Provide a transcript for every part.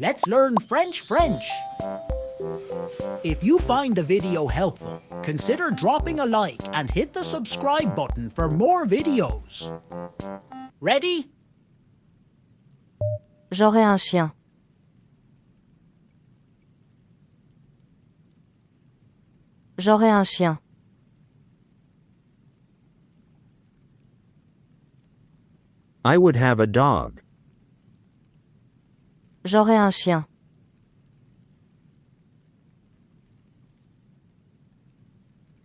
Let's learn French. If you find the video helpful, consider dropping a like and hit the subscribe button for more videos. Ready? J'aurai un chien. J'aurai un chien. I would have a dog. J'aurai un chien.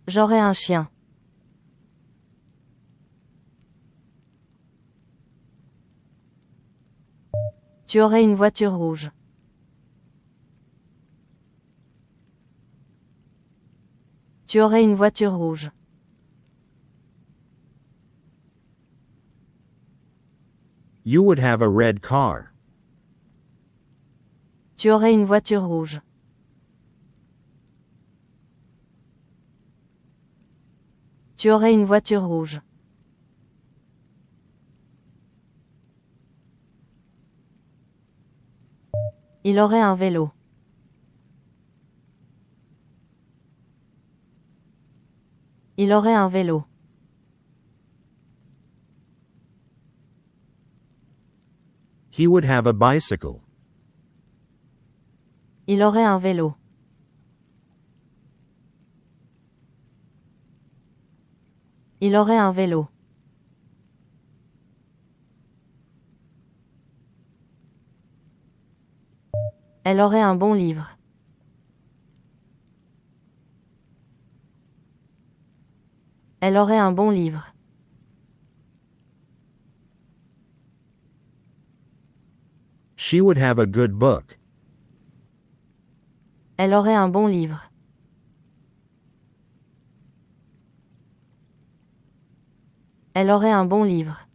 J'aurai un chien. Tu aurais une voiture rouge. Tu aurais une voiture rouge. You would have a red car. Tu aurais une voiture rouge. Tu aurais une voiture rouge. Il aurait un vélo. Il aurait un vélo. He would have a bicycle. Il aurait un vélo. Il aurait un vélo. Elle aurait un bon livre. Elle aurait un bon livre. She would have a good book. Elle aurait un bon livre. Elle aurait un bon livre.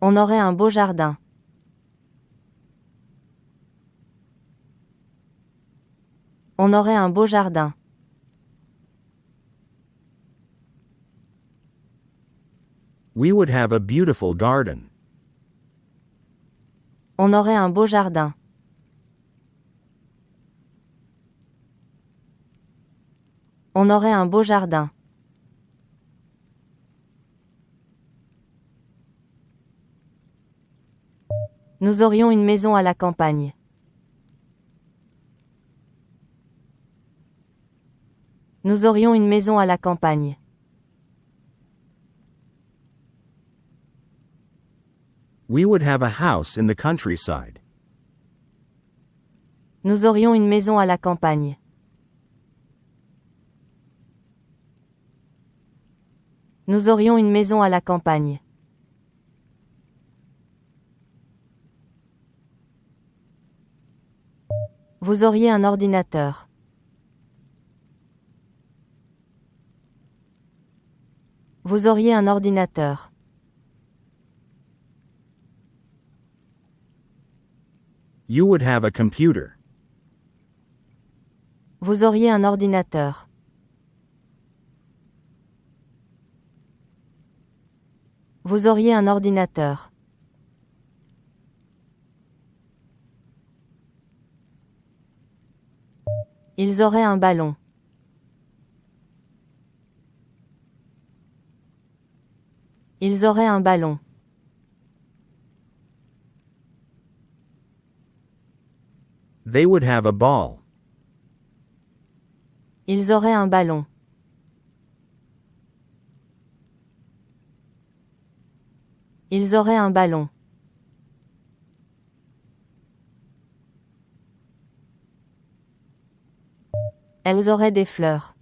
On aurait un beau jardin. On aurait un beau jardin. We would have a beautiful garden. On aurait un beau jardin. On aurait un beau jardin. Nous aurions une maison à la campagne. Nous aurions une maison à la campagne. We would have a house in the countryside. Nous aurions une maison à la campagne. Nous aurions une maison à la campagne. Vous auriez un ordinateur. Vous auriez un ordinateur. You would have a computer. Vous auriez un ordinateur. Vous auriez un ordinateur. Ils auraient un ballon. Ils auraient un ballon. They would have a ball. Ils auraient un ballon. Ils auraient un ballon. Elles auraient des fleurs.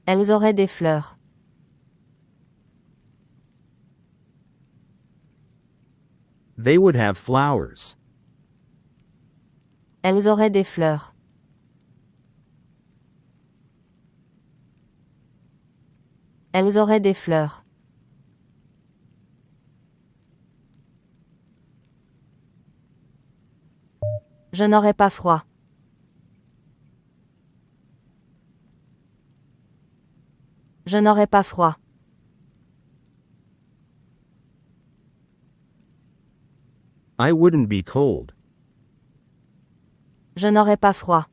Elles auraient des fleurs. They would have flowers. Elles auraient des fleurs. Elles auraient des fleurs. Je n'aurais pas froid. Je n'aurai pas froid. I wouldn't be cold. Je n'aurai pas froid.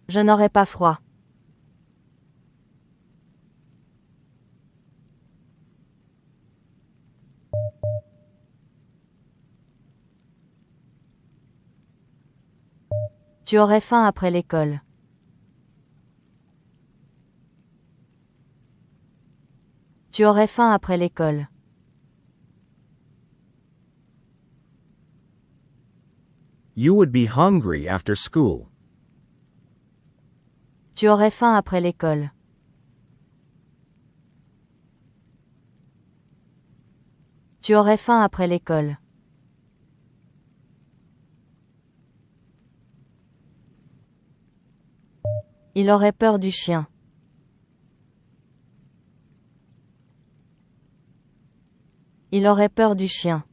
Je n'aurai pas froid. Tu aurais faim après l'école. Tu aurais faim après l'école. You would be hungry after school. Tu aurais faim après l'école. Tu aurais faim après l'école. Il aurait peur du chien. Il aurait peur du chien.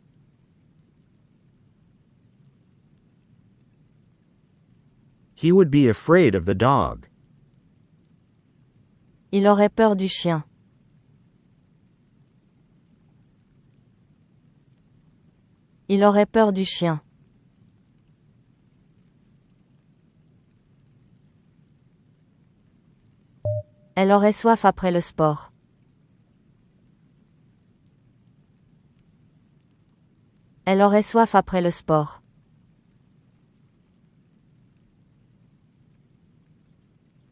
He would be afraid of the dog. Il aurait peur du chien. Il aurait peur du chien. Elle aurait soif après le sport. Elle aurait soif après le sport.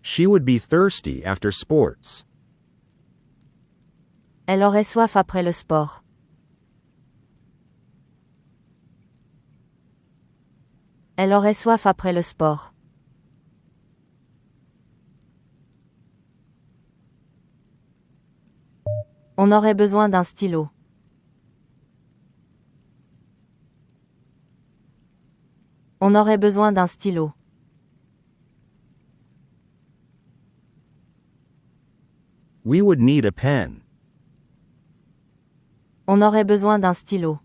She would be thirsty after sports. Elle aurait soif après le sport. Elle aurait soif après le sport. On aurait besoin d'un stylo. On aurait besoin d'un stylo. We would need a pen. On aurait besoin d'un stylo.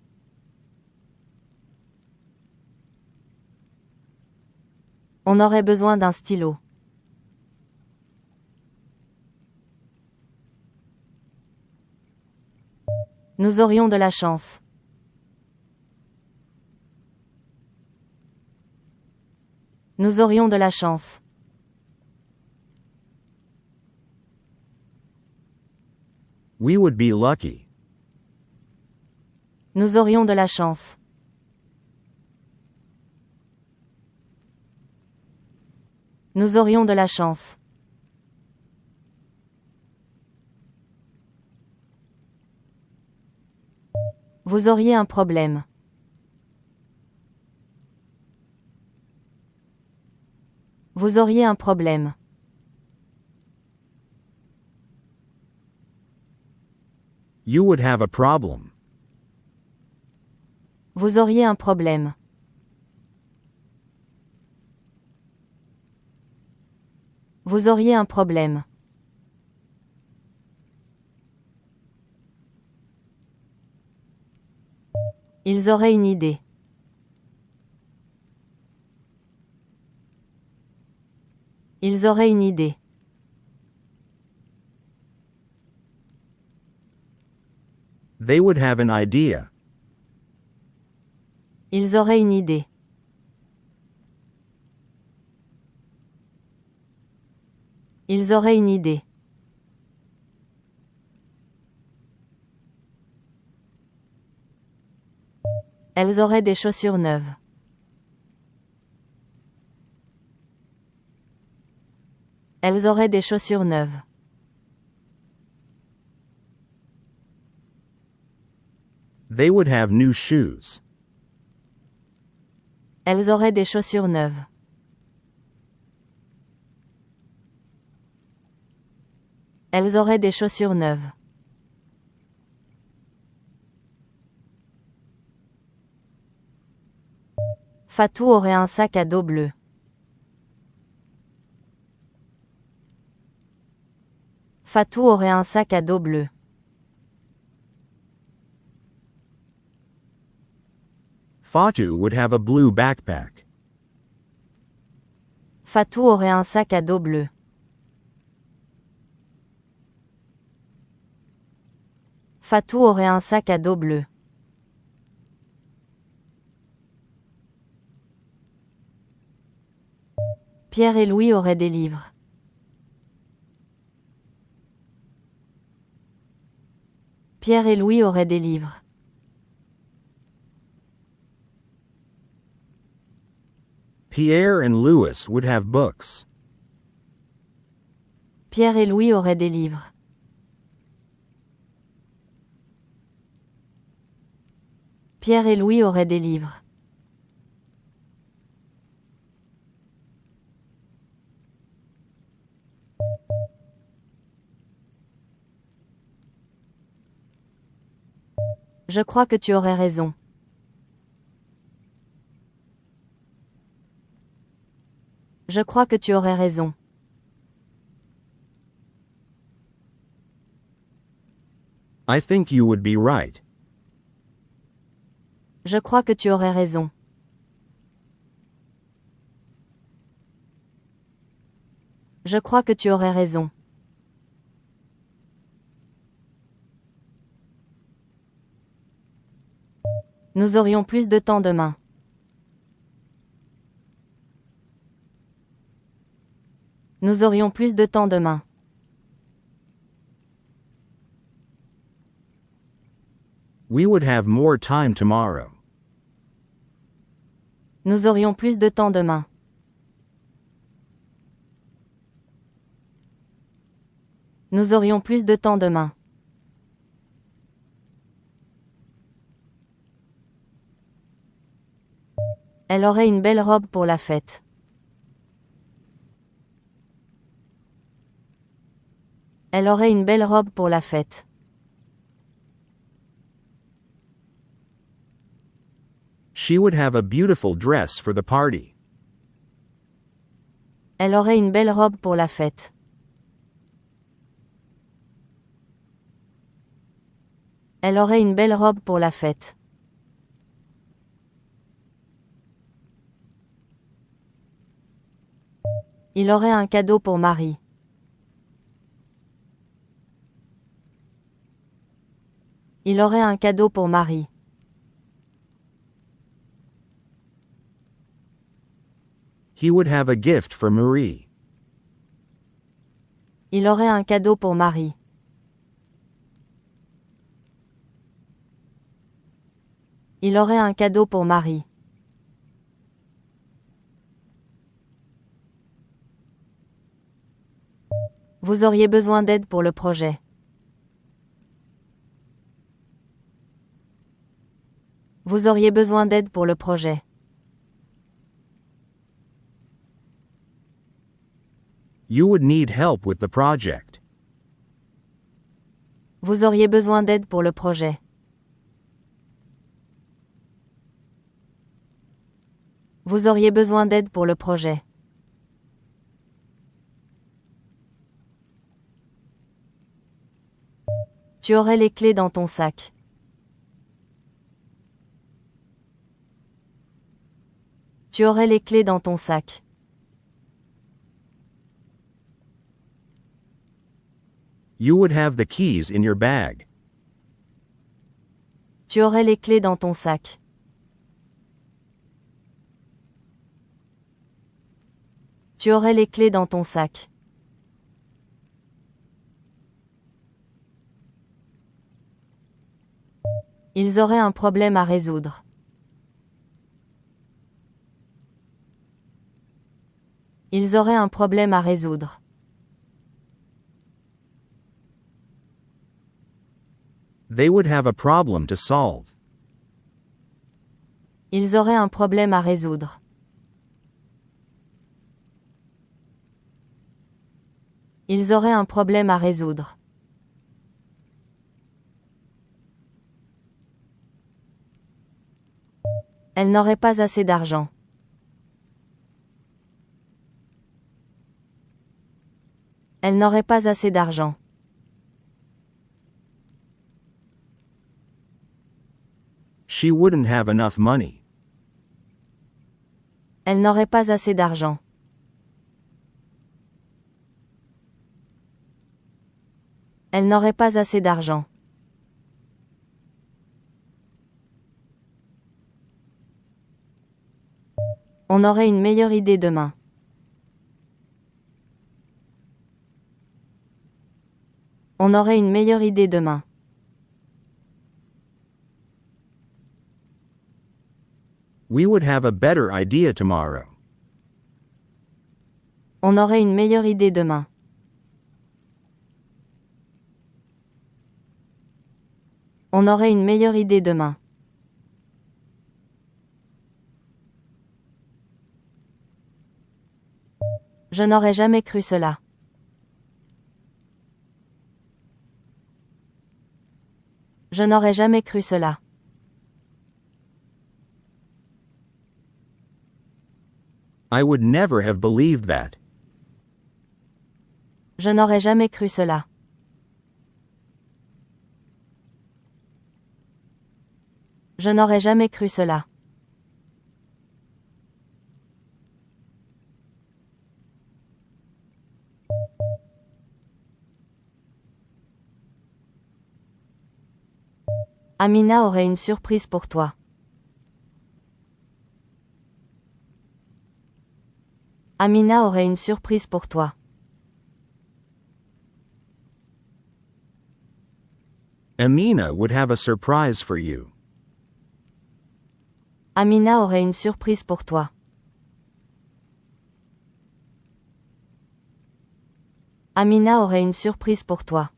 On aurait besoin d'un stylo. Nous aurions de la chance. Nous aurions de la chance. We would be lucky. Nous aurions de la chance. Nous aurions de la chance. Vous auriez un problème. Vous auriez un problème. You would have a problem. Vous auriez un problème. Vous auriez un problème. Ils auraient une idée. Ils auraient une idée. They would have an idea. Ils auraient une idée. Ils auraient une idée. Elles auraient des chaussures neuves. Elles auraient des chaussures neuves. They would have new shoes. Elles auraient des chaussures neuves. Elles auraient des chaussures neuves. Fatou aurait un sac à dos bleu. Fatou aurait un sac à dos bleu. Fatu would have a blue backpack. Fatou aurait un sac à dos bleu. Fatou aurait un sac à dos bleu. Pierre et Louis auraient des livres. Pierre et Louis auraient des livres. Pierre and Louis would have books. Pierre et Louis auraient des livres. Pierre et Louis auraient des livres. Je crois que tu aurais raison. Je crois que tu aurais raison. I think you would be right. Je crois que tu aurais raison. Je crois que tu aurais raison. Nous aurions plus de temps demain. Nous aurions plus de temps demain. We would have more time tomorrow. Nous aurions plus de temps demain. Nous aurions plus de temps demain. Elle aurait une belle robe pour la fête. Elle aurait une belle robe pour la fête. She would have a beautiful dress for the party. Elle aurait une belle robe pour la fête. Elle aurait une belle robe pour la fête. Il aurait un cadeau pour Marie. Il aurait un cadeau pour Marie. He would have a gift for Marie. Il aurait un cadeau pour Marie. Il aurait un cadeau pour Marie. Vous auriez besoin d'aide pour le projet. Vous auriez besoin d'aide pour le projet. You would need help with the project. Vous auriez besoin d'aide pour le projet. Vous auriez besoin d'aide pour le projet. Tu aurais les clés dans ton sac. Tu aurais les clés dans ton sac. You would have the keys in your bag. Tu aurais les clés dans ton sac. Tu aurais les clés dans ton sac. Ils auraient un problème à résoudre. Ils auraient un problème à résoudre. They would have a problem to solve. Ils auraient un problème à résoudre. Ils auraient un problème à résoudre. Elle n'aurait pas assez d'argent. Elle n'aurait pas assez d'argent. She wouldn't have enough money. Elle n'aurait pas assez d'argent. Elle n'aurait pas assez d'argent. On aurait une meilleure idée demain. On aurait une meilleure idée demain. We would have a better idea tomorrow. On aurait une meilleure idée demain. On aurait une meilleure idée demain. Je n'aurais jamais cru cela. Je n'aurais jamais cru cela. I would never have believed that. Je n'aurais jamais cru cela. Je n'aurais jamais cru cela. Amina aurait une surprise pour toi. Amina aurait une surprise pour toi. Amina would have a surprise for you. Amina aurait une surprise pour toi. Amina aurait une surprise pour toi.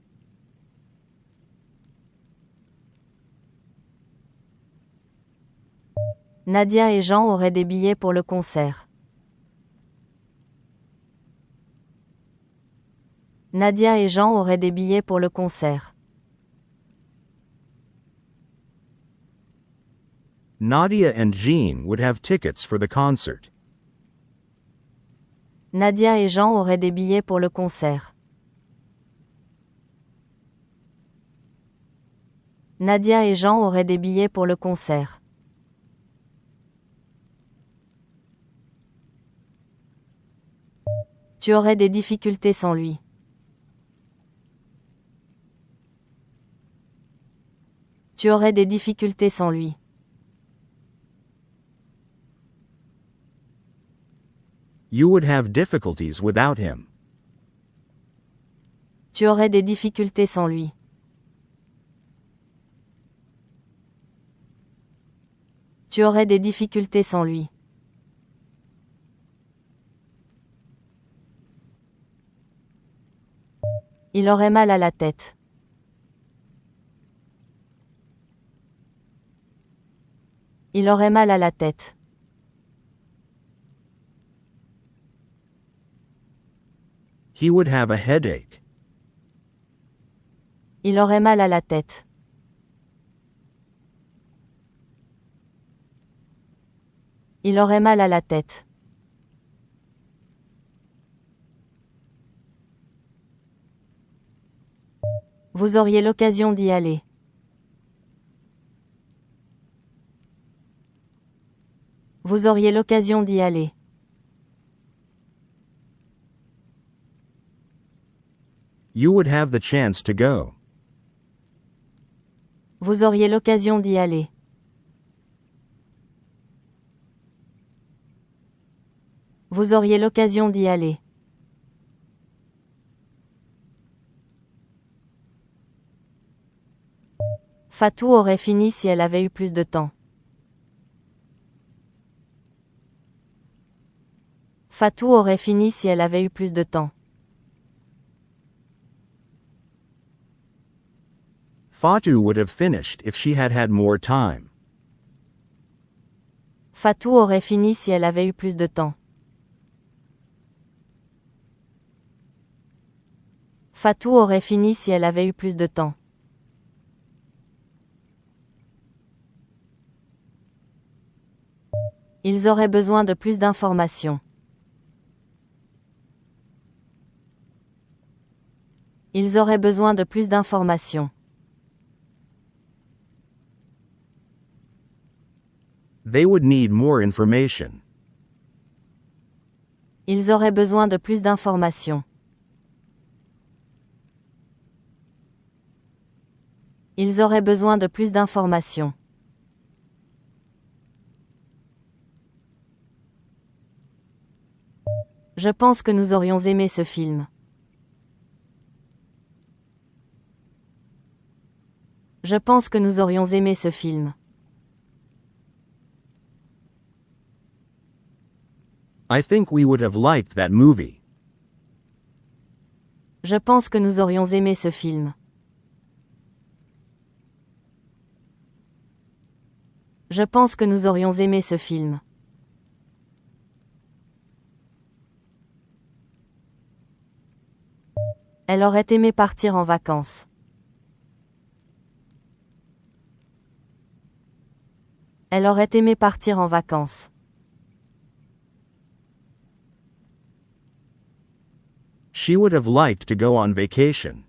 Nadia et Jean auraient des billets pour le concert. Nadia et Jean auraient des billets pour le concert. Nadia and Jean would have tickets for the concert. Nadia et Jean auraient des billets pour le concert. Nadia et Jean auraient des billets pour le concert. Tu aurais des difficultés sans lui. Tu aurais des difficultés sans lui. You would have difficulties without him. Tu aurais des difficultés sans lui. Tu aurais des difficultés sans lui. Il aurait mal à la tête. Il aurait mal à la tête. He would have a headache. Il aurait mal à la tête. Il aurait mal à la tête. Vous auriez l'occasion d'y aller. Vous auriez l'occasion d'y aller. You would have the chance to go. Vous auriez l'occasion d'y aller. Vous auriez l'occasion d'y aller. Fatou aurait fini si elle avait eu plus de temps. Fatou aurait fini si elle avait eu plus de temps. Fatou would have finished if she had had more time. Fatou aurait fini si elle avait eu plus de temps. Fatou aurait fini si elle avait eu plus de temps. Ils auraient besoin de plus d'informations. Ils auraient besoin de plus d'informations. They would need more information. Ils auraient besoin de plus d'informations. Ils auraient besoin de plus d'informations. Je pense que nous aurions aimé ce film. Je pense que nous aurions aimé ce film. I think we would have liked that movie. Je pense que nous aurions aimé ce film. Je pense que nous aurions aimé ce film. Elle aurait aimé partir en vacances. Elle aurait aimé partir en vacances. She would have liked to go on vacation.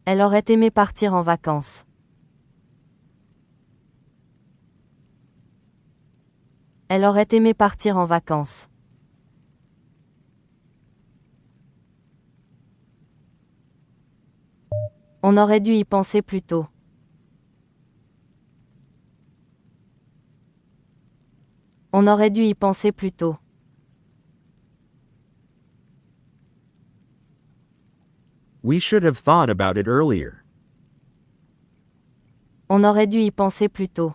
Elle aurait aimé partir en vacances. Elle aurait aimé partir en vacances. On aurait dû y penser plus tôt. On aurait dû y penser plus tôt. We should have thought about it earlier. On aurait dû y penser plus tôt.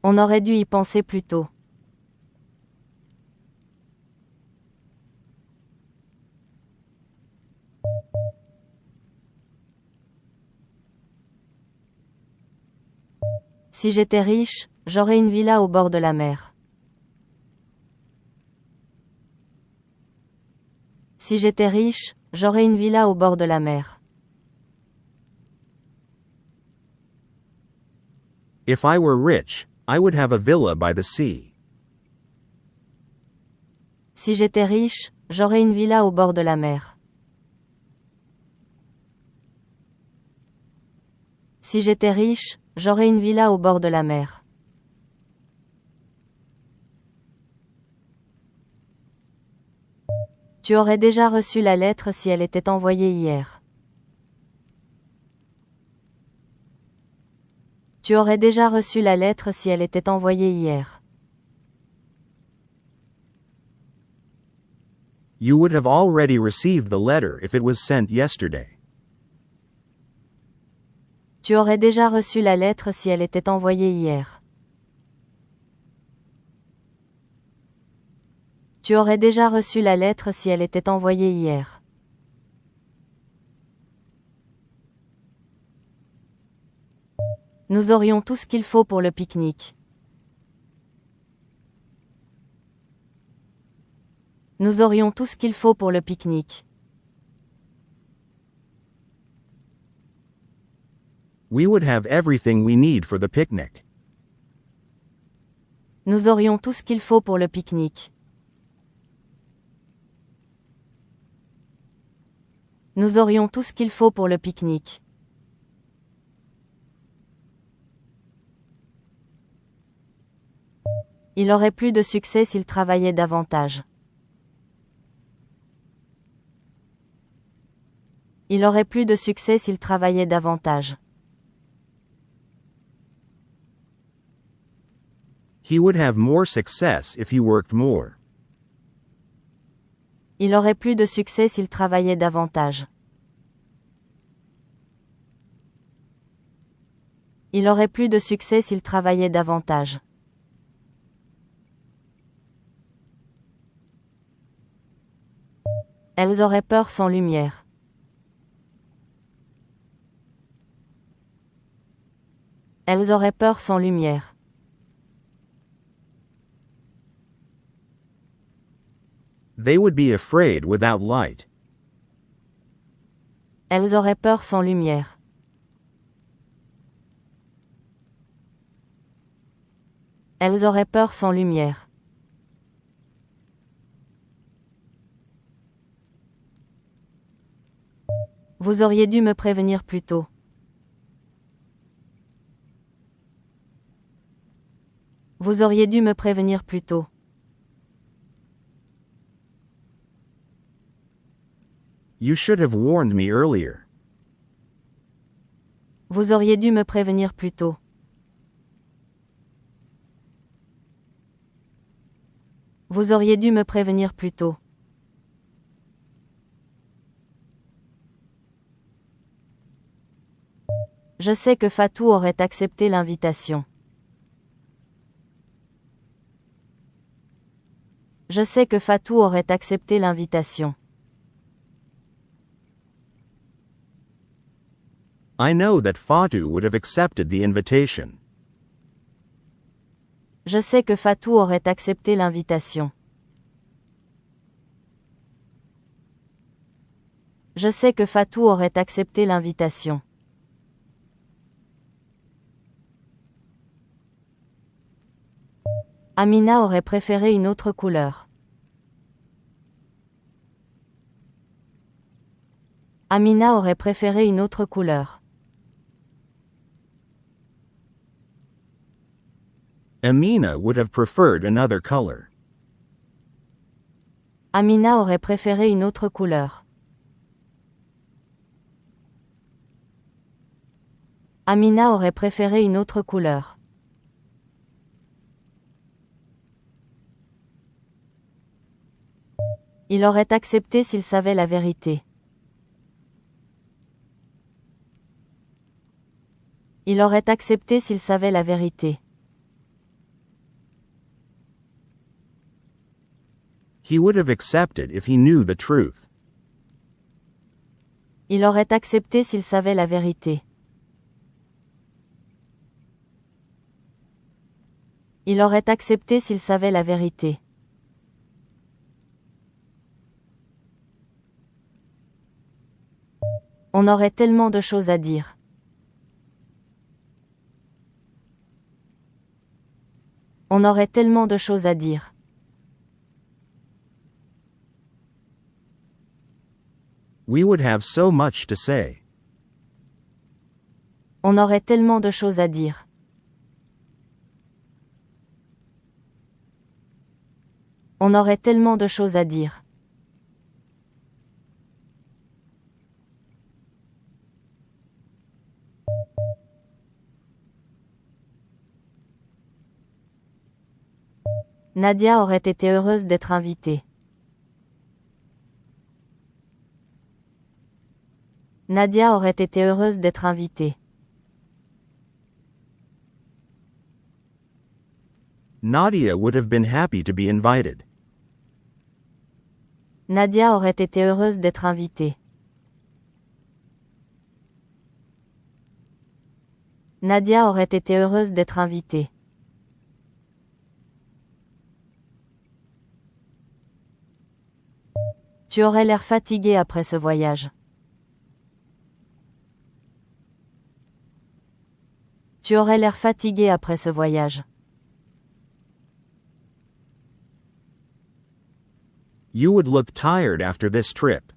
On aurait dû y penser plus tôt. Si j'étais riche, j'aurais une villa au bord de la mer. Si j'étais riche, j'aurais une villa au bord de la mer. If I were rich, I would have a villa by the sea. Si j'étais riche, j'aurais une villa au bord de la mer. Si j'étais riche, j'aurais une villa au bord de la mer. Tu aurais déjà reçu la lettre si elle était envoyée hier. Tu aurais déjà reçu la lettre si elle était envoyée hier. You would have already received the letter if it was sent yesterday. Tu aurais déjà reçu la lettre si elle était envoyée hier. Tu aurais déjà reçu la lettre si elle était envoyée hier. Nous aurions tout ce qu'il faut pour le pique-nique. Nous aurions tout ce qu'il faut pour le pique-nique. We would have everything we need for the picnic. Nous aurions tout ce qu'il faut pour le pique-nique. Nous aurions tout ce qu'il faut pour le pique-nique. Il aurait plus de succès s'il travaillait davantage. Il aurait plus de succès s'il travaillait davantage. He would have more success if he worked more. Il aurait plus de succès s'il travaillait davantage. Il aurait plus de succès s'il travaillait davantage. Elles auraient peur sans lumière. Elles auraient peur sans lumière. They would be afraid without light. Elles auraient peur sans lumière. Elles auraient peur sans lumière. Vous auriez dû me prévenir plus tôt. Vous auriez dû me prévenir plus tôt. You should have warned me earlier. Vous auriez dû me prévenir plus tôt. Vous auriez dû me prévenir plus tôt. Je sais que Fatou aurait accepté l'invitation. Je sais que Fatou aurait accepté l'invitation. I know that Fatou would have accepted the invitation. Je sais que Fatou aurait accepté l'invitation. Je sais que Fatou aurait accepté l'invitation. Amina aurait préféré une autre couleur. Amina aurait préféré une autre couleur. Amina would have preferred another color. Amina aurait préféré une autre couleur. Amina aurait préféré une autre couleur. Il aurait accepté s'il savait la vérité. Il aurait accepté s'il savait la vérité. He would have accepted if he knew the truth. Il aurait accepté s'il savait la vérité. Il aurait accepté s'il savait la vérité. On aurait tellement de choses à dire. On aurait tellement de choses à dire. We would have so much to say. On aurait tellement de choses à dire. On aurait tellement de choses à dire. Nadia aurait été heureuse d'être invitée. Nadia aurait été heureuse d'être invitée. Nadia would have been happy to be invited. Nadia aurait été heureuse d'être invitée. Nadia aurait été heureuse d'être invitée. Tu aurais l'air fatigué après ce voyage. Tu aurais l'air fatigué après ce voyage. You would look tired after this trip.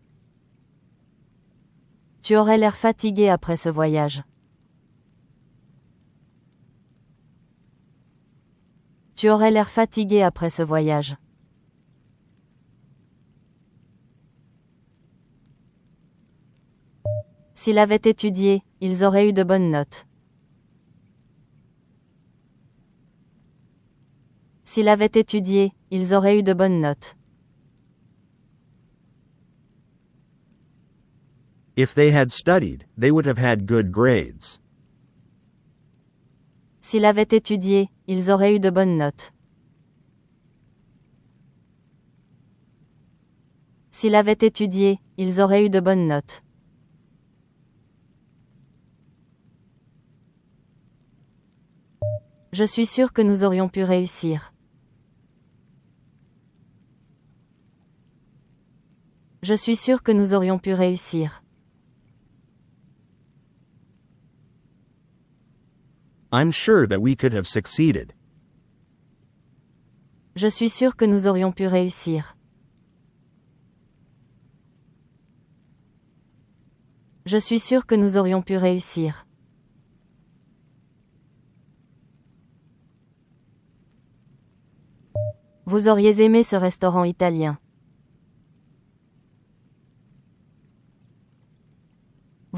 Tu aurais l'air fatigué après ce voyage. Tu aurais l'air fatigué après ce voyage. S'il avait étudié, ils auraient eu de bonnes notes. S'il avait étudié, ils auraient eu de bonnes notes. If they had studied, they would have had good grades. S'il avait étudié, ils auraient eu de bonnes notes. S'il avait étudié, ils auraient eu de bonnes notes. Je suis sûr que nous aurions pu réussir. Je suis sûr que nous aurions pu réussir. I'm sure that we could have succeeded. Je suis sûr que nous aurions pu réussir. Je suis sûr que nous aurions pu réussir. Vous auriez aimé ce restaurant italien.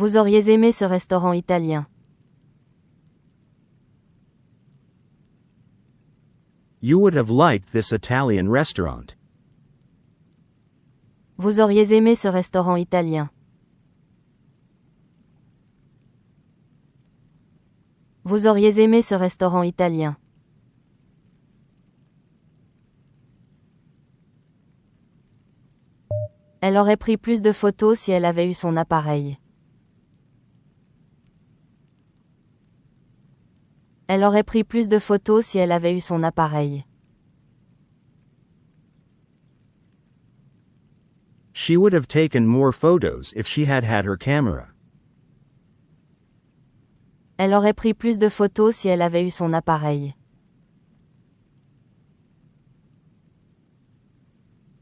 Vous auriez aimé ce restaurant italien. You would have liked this Italian restaurant. Vous auriez aimé ce restaurant italien. Vous auriez aimé ce restaurant italien. Elle aurait pris plus de photos si elle avait eu son appareil. Elle aurait pris plus de photos si elle avait eu son appareil. She would have taken more photos if she had had her camera. Elle aurait pris plus de photos si elle avait eu son appareil.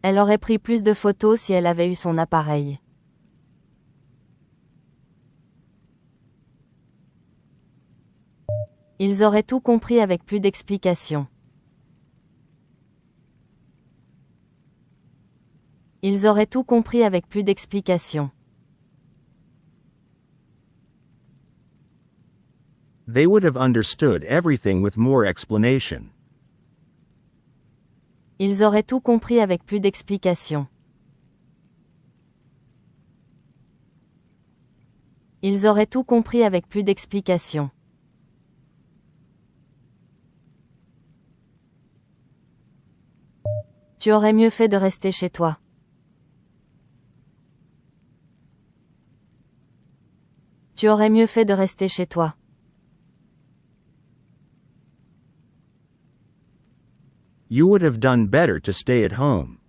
Elle aurait pris plus de photos si elle avait eu son appareil. Ils auraient tout compris avec plus d'explications. Ils auraient tout compris avec plus d'explications. They would have understood everything with more explanation. Ils auraient tout compris avec plus d'explications. Ils auraient tout compris avec plus d'explications. Tu aurais mieux fait de rester chez toi. Tu aurais mieux fait de rester chez toi. You would have done better to stay at home.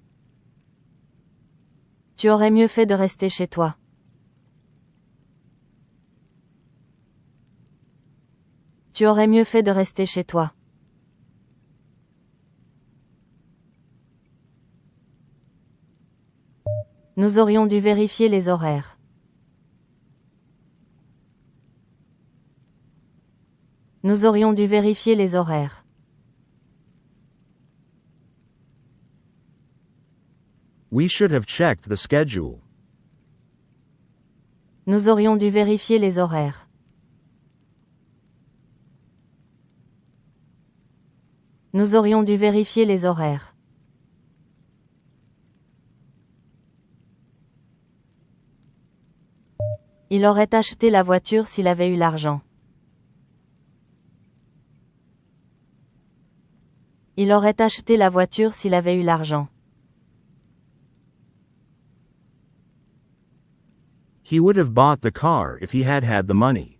Tu aurais mieux fait de rester chez toi. Tu aurais mieux fait de rester chez toi. Nous aurions dû vérifier les horaires. Nous aurions dû vérifier les horaires. We should have checked the schedule. Nous aurions dû vérifier les horaires. Nous aurions dû vérifier les horaires. Il aurait acheté la voiture s'il avait eu l'argent. Il aurait acheté la voiture s'il avait eu l'argent. He would have bought the car if he had had the money.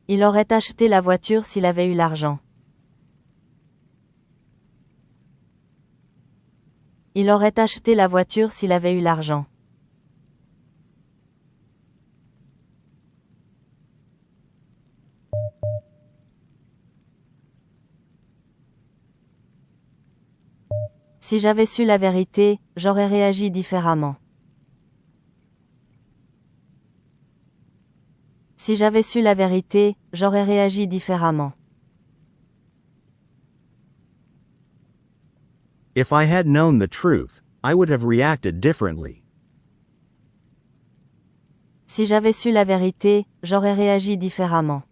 Il aurait acheté la voiture s'il avait eu l'argent. Il aurait acheté la voiture s'il avait eu l'argent. Si j'avais su la vérité, j'aurais réagi différemment. Si j'avais su la vérité, j'aurais réagi différemment. If I had known the truth, I would have reacted differently. Si j'avais su la vérité, j'aurais réagi différemment.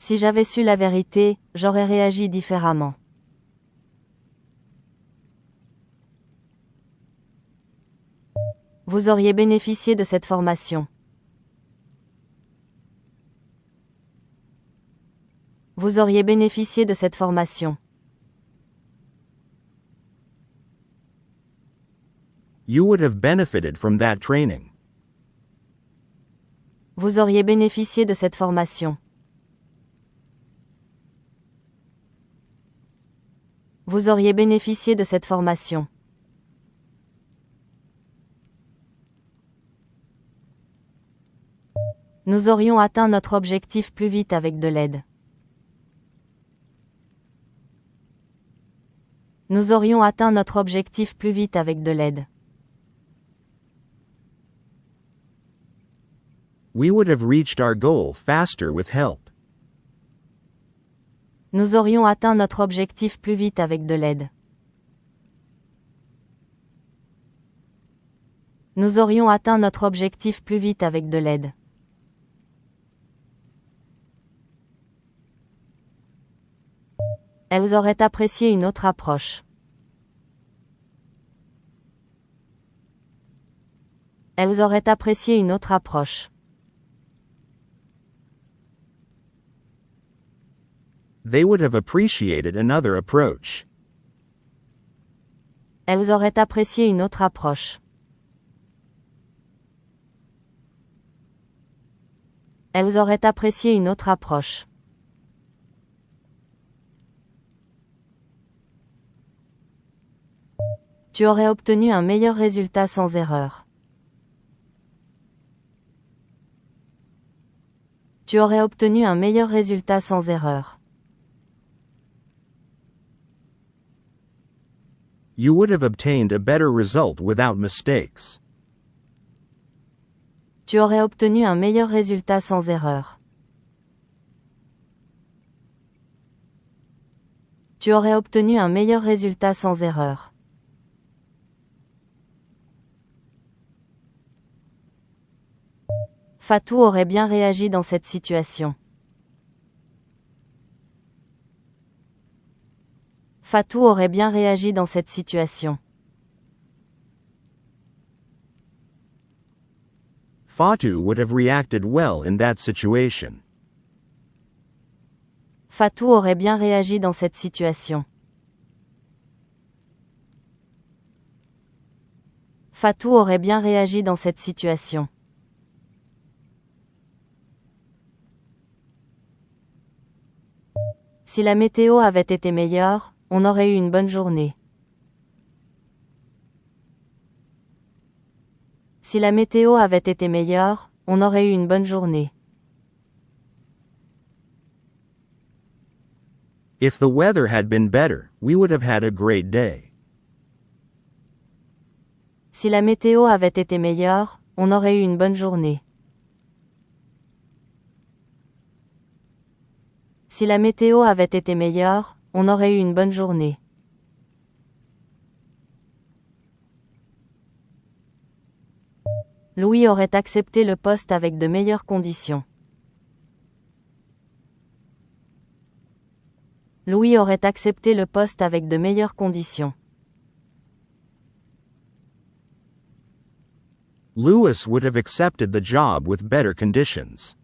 Si j'avais su la vérité, j'aurais réagi différemment. Vous auriez bénéficié de cette formation. Vous auriez bénéficié de cette formation. You would have benefited from that training. Vous auriez bénéficié de cette formation. Vous auriez bénéficié de cette formation. Nous aurions atteint notre objectif plus vite avec de l'aide. Nous aurions atteint notre objectif plus vite avec de l'aide. We would have reached our goal faster with help. Nous aurions atteint notre objectif plus vite avec de l'aide. Nous aurions atteint notre objectif plus vite avec de l'aide. Elles auraient apprécié une autre approche. Elles auraient apprécié une autre approche. They would have appreciated another approach. Elles auraient apprécié une autre approche. Elles auraient apprécié une autre approche. Tu aurais obtenu un meilleur résultat sans erreur. Tu aurais obtenu un meilleur résultat sans erreur. You would have obtained a better result without mistakes. Tu aurais obtenu un meilleur résultat sans erreur. Tu aurais obtenu un meilleur résultat sans erreur. Fatou aurait bien réagi dans cette situation. Fatou aurait bien réagi dans cette situation. Fatu would have reacted well in that situation. Fatou aurait bien réagi dans cette situation. Fatou aurait bien réagi dans cette situation. Si la météo avait été meilleure, on aurait eu une bonne journée. Si la météo avait été meilleure, on aurait eu une bonne journée. If the weather had been better, we would have had a great day. Si la météo avait été meilleure, on aurait eu une bonne journée. Si la météo avait été meilleure, on aurait eu une bonne journée. Louis aurait accepté le poste avec de meilleures conditions. Louis aurait accepté le poste avec de meilleures conditions. Louis would have accepted the job with better conditions.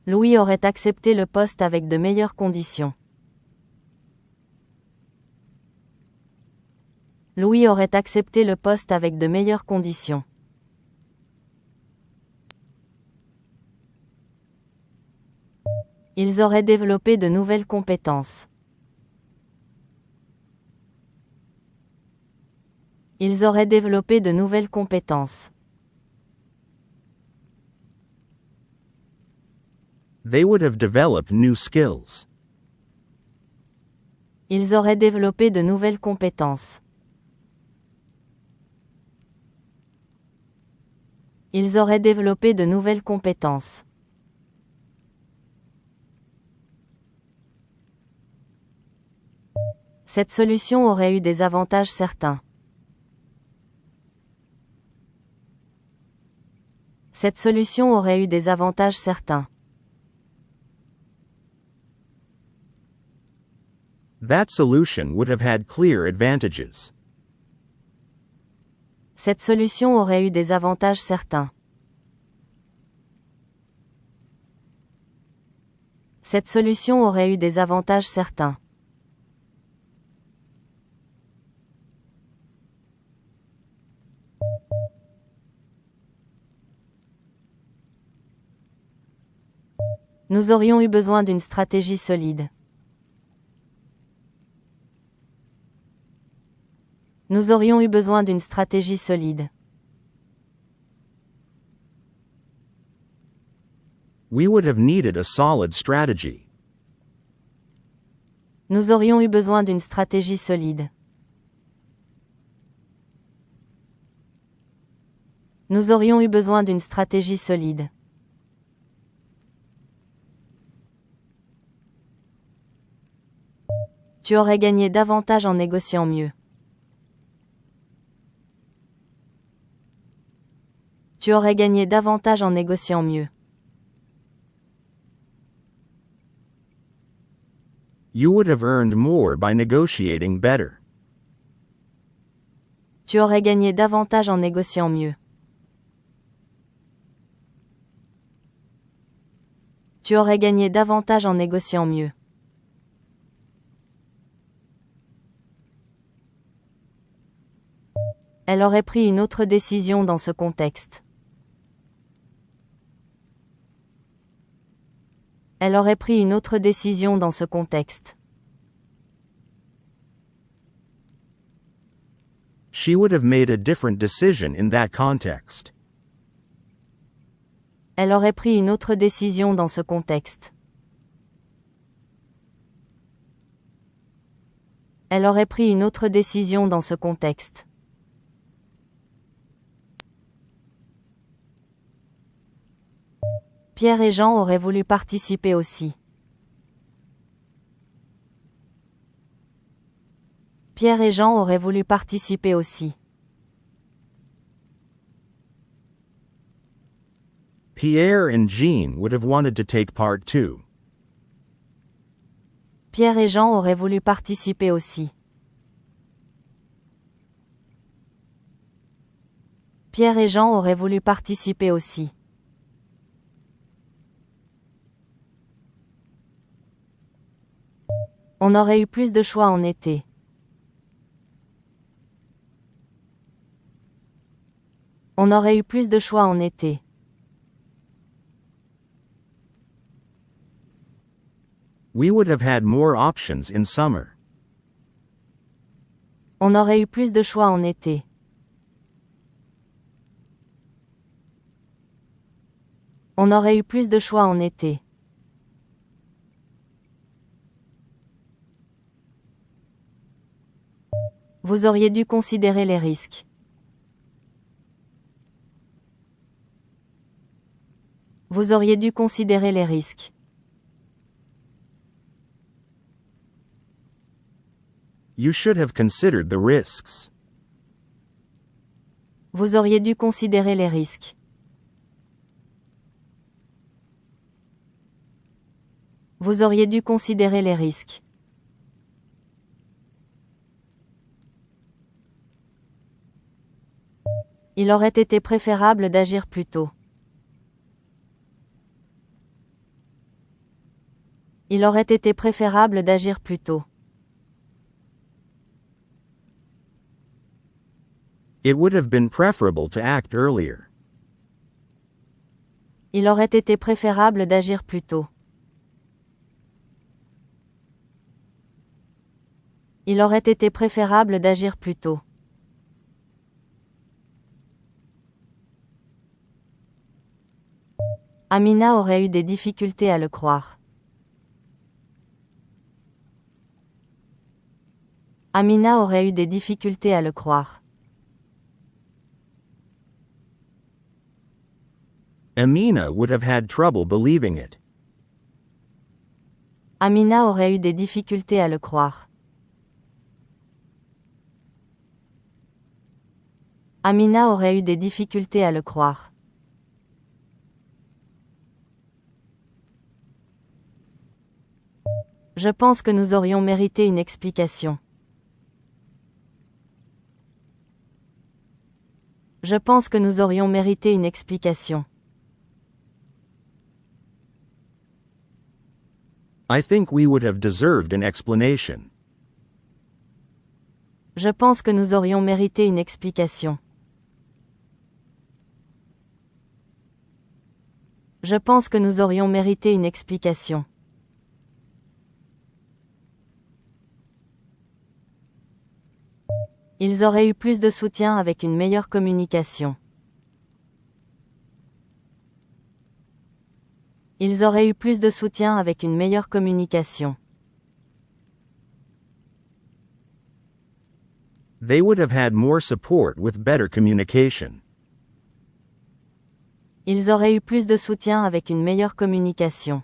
Louis aurait accepté le poste avec de meilleures conditions. Louis aurait accepté le poste avec de meilleures conditions. Ils auraient développé de nouvelles compétences. Ils auraient développé de nouvelles compétences. They would have developed new skills. Ils auraient développé de nouvelles compétences. Ils auraient développé de nouvelles compétences. Cette solution aurait eu des avantages certains. Cette solution aurait eu des avantages certains. That solution would have had clear advantages. Cette solution aurait eu des avantages certains. Cette solution aurait eu des avantages certains. Nous aurions eu besoin d'une stratégie solide. Nous aurions eu besoin d'une stratégie solide. We would have needed a solid strategy. Nous aurions eu besoin d'une stratégie solide. Nous aurions eu besoin d'une stratégie solide. Tu aurais gagné davantage en négociant mieux. Tu aurais gagné davantage en négociant mieux. You would have earned more by negotiating better. Tu aurais gagné davantage en négociant mieux. Tu aurais gagné davantage en négociant mieux. Elle aurait pris une autre décision dans ce contexte. Elle aurait pris une autre décision dans ce contexte. She would have made a different decision in that context. Elle aurait pris une autre décision dans ce contexte. Elle aurait pris une autre décision dans ce contexte. Pierre et Jean auraient voulu participer aussi. Pierre et Jean auraient voulu participer aussi. Pierre and Jean would have wanted to take part too. Pierre et Jean auraient voulu participer aussi. Pierre et Jean auraient voulu participer aussi. On aurait eu plus de choix en été. On aurait eu plus de choix en été. We would have had more options in summer. On aurait eu plus de choix en été. On aurait eu plus de choix en été. Vous auriez dû considérer les risques. Vous auriez dû considérer les risques. You should have considered the risks. Vous auriez dû considérer les risques. Vous auriez dû considérer les risques. Il aurait été préférable d'agir plus tôt. Il aurait été préférable d'agir plus tôt. It would have been preferable to act earlier. Il aurait été préférable d'agir plus tôt. Il aurait été préférable d'agir plus tôt. Amina aurait eu des difficultés à le croire. Amina aurait eu des difficultés à le croire. Amina would have had trouble believing it. Amina aurait eu des difficultés à le croire. Amina aurait eu des difficultés à le croire. Je pense que nous aurions mérité une explication. Je pense que nous aurions mérité une explication. I think we would have deserved an explanation. Je pense que nous aurions mérité une explication. Je pense que nous aurions mérité une explication. Ils auraient eu plus de soutien avec une meilleure communication. Ils auraient eu plus de soutien avec une meilleure communication. They would have had more support with better communication. Ils auraient eu plus de soutien avec une meilleure communication.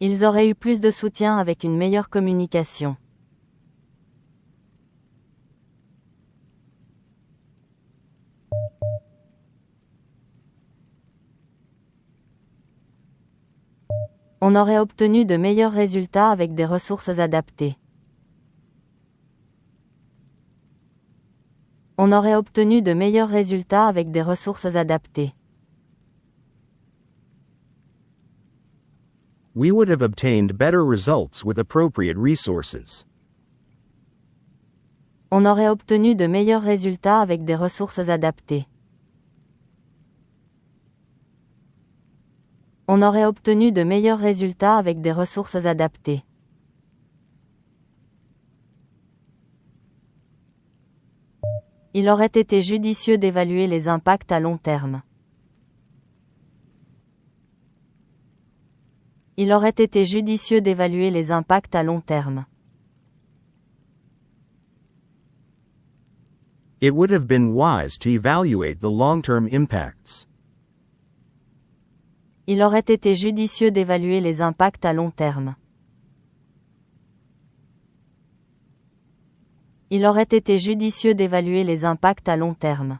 Ils auraient eu plus de soutien avec une meilleure communication. On aurait obtenu de meilleurs résultats avec des ressources adaptées. On aurait obtenu de meilleurs résultats avec des ressources adaptées. We would have obtained better results with appropriate resources. On aurait obtenu de meilleurs résultats avec des ressources adaptées. On aurait obtenu de meilleurs résultats avec des ressources adaptées. Il aurait été judicieux d'évaluer les impacts à long terme. Il aurait été judicieux d'évaluer les impacts à long terme. It would have been wise to evaluate the long-term impacts. Il aurait été judicieux d'évaluer les impacts à long terme. Il aurait été judicieux d'évaluer les impacts à long terme.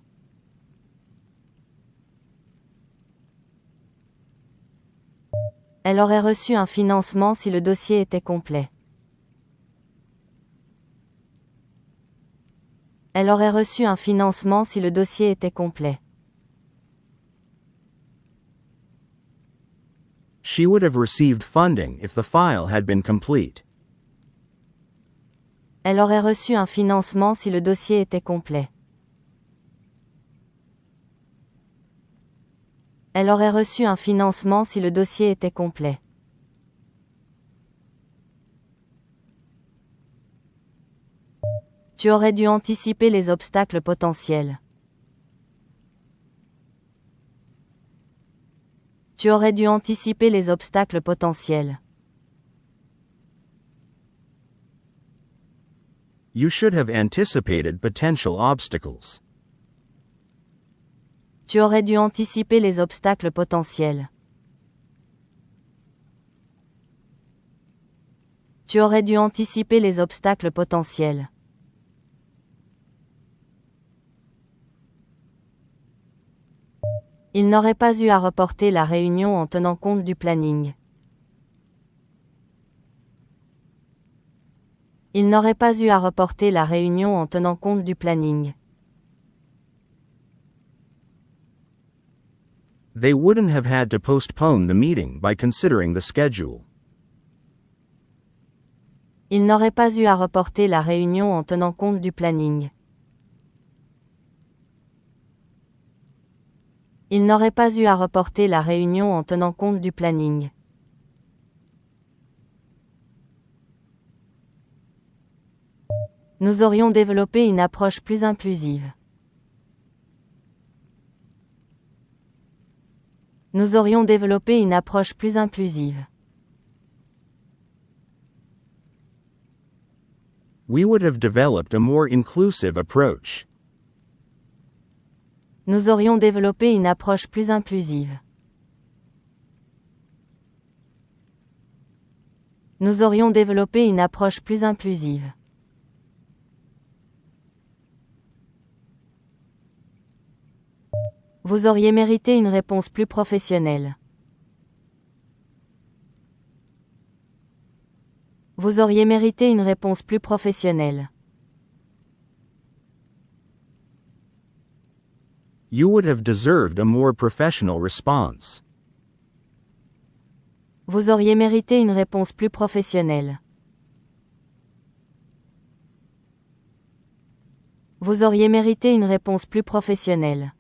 Elle aurait reçu un financement si le dossier était complet. Elle aurait reçu un financement si le dossier était complet. She would have received funding if the file had been complete. Elle aurait reçu un financement si le dossier était complet. Elle aurait reçu un financement si le dossier était complet. Tu aurais dû anticiper les obstacles potentiels. Tu aurais dû anticiper les obstacles potentiels. You should have anticipated potential obstacles. Tu aurais dû anticiper les obstacles potentiels. Tu aurais dû anticiper les obstacles potentiels. Il n'aurait pas eu à reporter la réunion en tenant compte du planning. Il n'aurait pas eu à reporter la réunion en tenant compte du planning. They wouldn't have had to postpone the meeting by considering the schedule. Il n'aurait pas eu à reporter la réunion en tenant compte du planning. Il n'aurait pas eu à reporter la réunion en tenant compte du planning. Nous aurions développé une approche plus inclusive. Nous aurions développé une approche plus inclusive. We would have developed a more inclusive approach. Nous aurions développé une approche plus inclusive. Nous aurions développé une approche plus inclusive. Vous auriez mérité une réponse plus professionnelle. Vous auriez mérité une réponse plus professionnelle. You would have deserved a more professional response. Vous auriez mérité une réponse plus professionnelle. Vous auriez mérité une réponse plus professionnelle.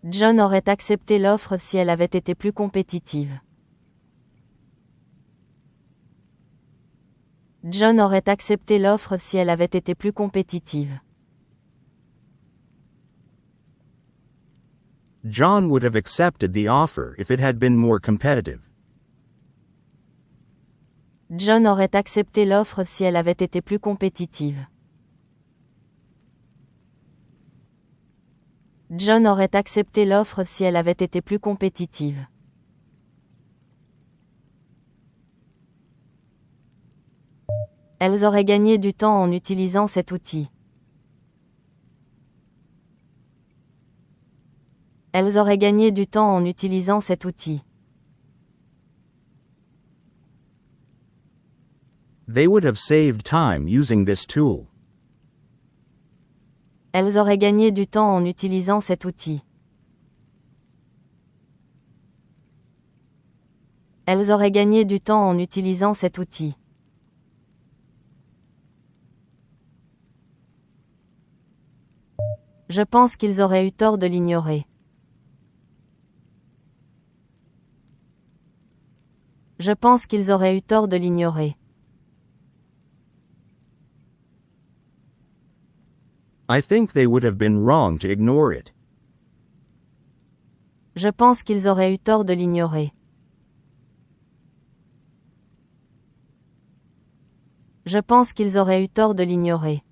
John aurait accepté l'offre si elle avait été plus compétitive. John aurait accepté l'offre si elle avait été plus compétitive. John would have accepted the offer if it had been more competitive. John aurait accepté l'offre si elle avait été plus compétitive. John aurait accepté l'offre si elle avait été plus compétitive. Elles auraient gagné du temps en utilisant cet outil. Elles auraient gagné du temps en utilisant cet outil. They would have saved time using this tool. Elles auraient gagné du temps en utilisant cet outil. Elles auraient gagné du temps en utilisant cet outil. Je pense qu'ils auraient eu tort de l'ignorer. Je pense qu'ils auraient eu tort de l'ignorer. I think they would have been wrong to ignore it. Je pense qu'ils auraient eu tort de l'ignorer. Je pense qu'ils auraient eu tort de l'ignorer.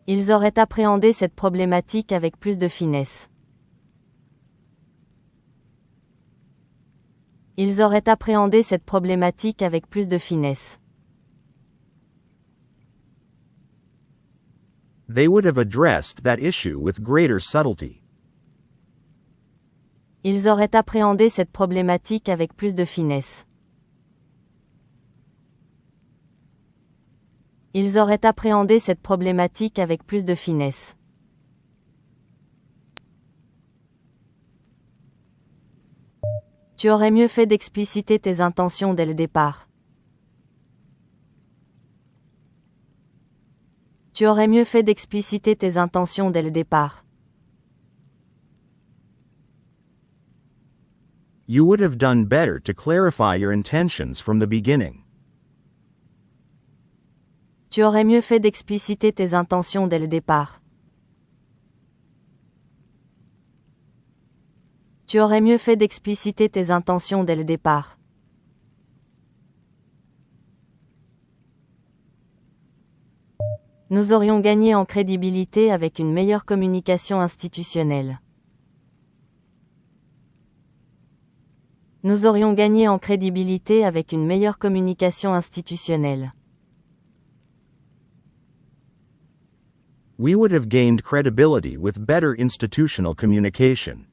Ils auraient appréhendé cette problématique avec plus de finesse. Ils auraient appréhendé cette problématique avec plus de finesse. They would have addressed that issue with greater subtlety. Ils auraient appréhendé cette problématique avec plus de finesse. Ils auraient appréhendé cette problématique avec plus de finesse. Tu aurais mieux fait d'expliciter tes intentions dès le départ. Tu aurais mieux fait d'expliciter tes intentions dès le départ. You would have done better to clarify your intentions from the beginning. Tu aurais mieux fait d'expliciter tes intentions dès le départ. Tu aurais mieux fait d'expliciter tes intentions dès le départ. Nous aurions gagné en crédibilité avec une meilleure communication institutionnelle. Nous aurions gagné en crédibilité avec une meilleure communication institutionnelle. We would have gained credibility with better institutional communication.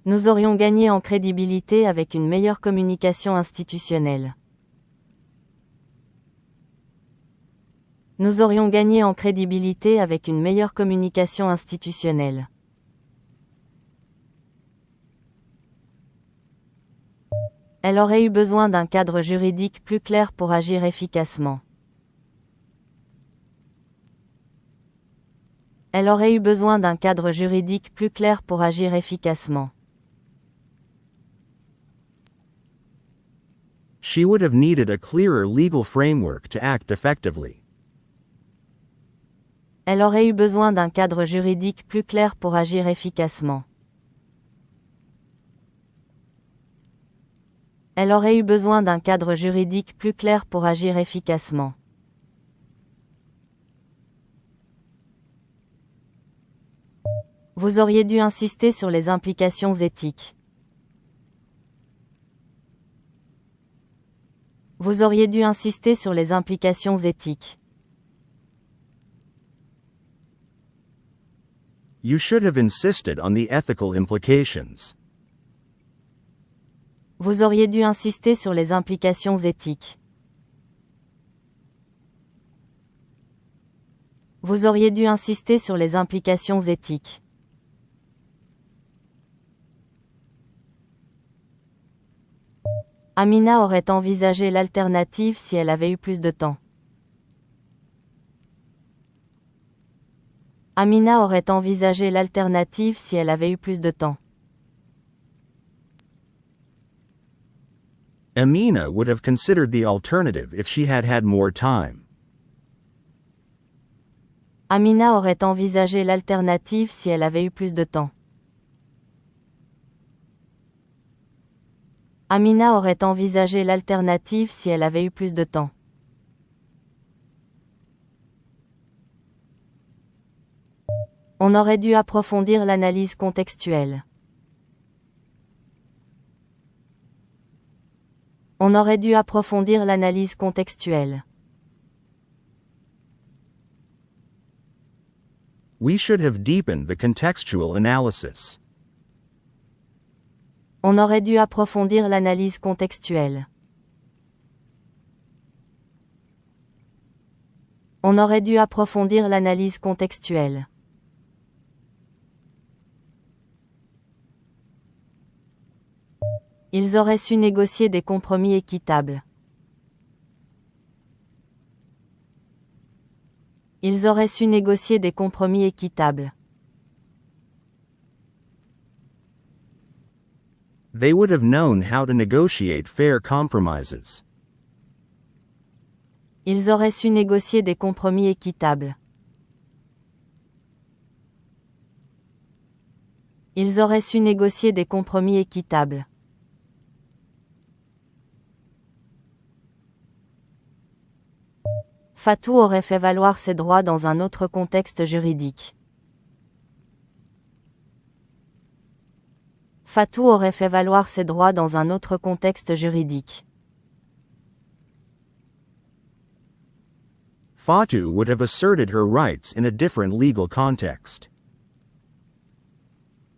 Nous aurions gagné en crédibilité avec une meilleure communication institutionnelle. Nous aurions gagné en crédibilité avec une meilleure communication institutionnelle. Elle aurait eu besoin d'un cadre juridique plus clair pour agir efficacement. Elle aurait eu besoin d'un cadre juridique plus clair pour agir efficacement. She would have needed a clearer legal framework to act effectively. Elle aurait eu besoin d'un cadre juridique plus clair pour agir efficacement. Elle aurait eu besoin d'un cadre juridique plus clair pour agir efficacement. Vous auriez dû insister sur les implications éthiques. Vous auriez dû insister sur les implications éthiques. You should have insisted on the ethical implications. Vous auriez dû insister sur les implications éthiques. Vous auriez dû insister sur les implications éthiques. Amina aurait envisagé l'alternative si elle avait eu plus de temps. Amina aurait envisagé l'alternative si elle avait eu plus de temps. Amina would have considered the alternative if she had had more time. Amina aurait envisagé l'alternative si elle avait eu plus de temps. Amina aurait envisagé l'alternative si elle avait eu plus de temps. On aurait dû approfondir l'analyse contextuelle. On aurait dû approfondir l'analyse contextuelle. We should have deepened the contextual analysis. On aurait dû approfondir l'analyse contextuelle. On aurait dû approfondir l'analyse contextuelle. Ils auraient su négocier des compromis équitables. Ils auraient su négocier des compromis équitables. They would have known how to negotiate fair compromises. Ils auraient su négocier des compromis équitables. Ils auraient su négocier des compromis équitables. Fatou aurait fait valoir ses droits dans un autre contexte juridique. Fatou aurait fait valoir ses droits dans un autre contexte juridique. Fatou would have asserted her rights in a different legal context.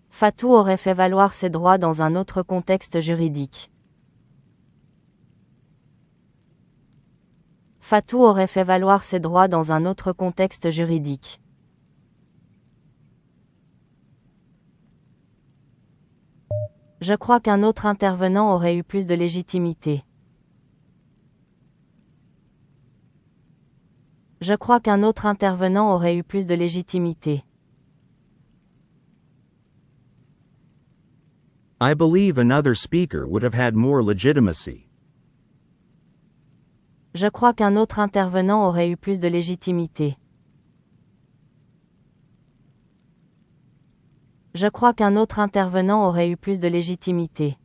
Fatou aurait fait valoir ses droits dans un autre contexte juridique. Fatou aurait fait valoir ses droits dans un autre contexte juridique. Je crois qu'un autre intervenant aurait eu plus de légitimité. Je crois qu'un autre intervenant aurait eu plus de légitimité. I believe another speaker would have had more legitimacy. Je crois qu'un autre intervenant aurait eu plus de légitimité. Je crois qu'un autre intervenant aurait eu plus de légitimité.